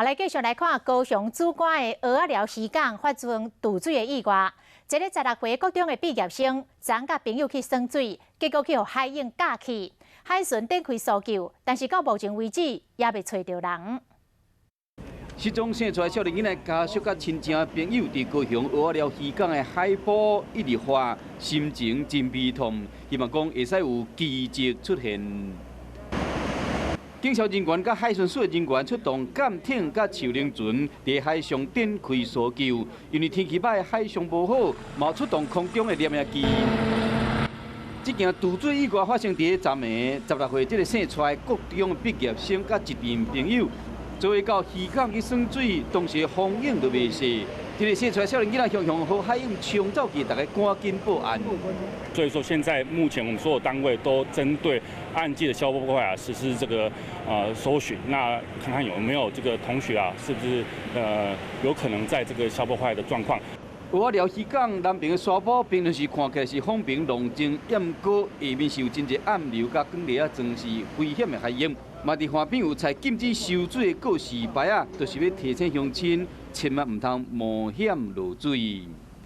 来继续来看高雄主管的蚵仔寮渔港发生渡水的意外。一个16岁国中的毕业生，昨甲朋友去耍水，结果去互海涌架去。海巡展开搜救，但是到目前为止也未找到人。失踪生出来少年囡仔家属甲亲情朋友伫高雄蚵仔寮渔港的海埔一直花，心情真悲痛，希望讲会使有奇迹出现。 警消人员甲海巡署的人员出动舰艇甲手灵船，伫海上展开搜救。因为天气歹，海象无好，嘛出动空中的摄影机。这件渡水意外发生伫昨暝，16岁这个生出来国中的毕业生甲一群朋友，做伙到渔港去耍水，当时风影都袂细。 这个生出来少年囡仔向和海涌冲走去，大家赶紧报案。所以说，现在目前我们所有单位都针对案件的消波块实施这个搜寻，那看看有没有这个同学是不是有可能在这个消波块的状况。蚵仔寮渔港南边的沙坡平常时看起来是风平浪静，不过下面是有真侪暗流甲光粒装是危险的海涌。 嘛，伫岸边有采禁止游水的告示牌就是要提醒乡亲，千万唔通冒险落水。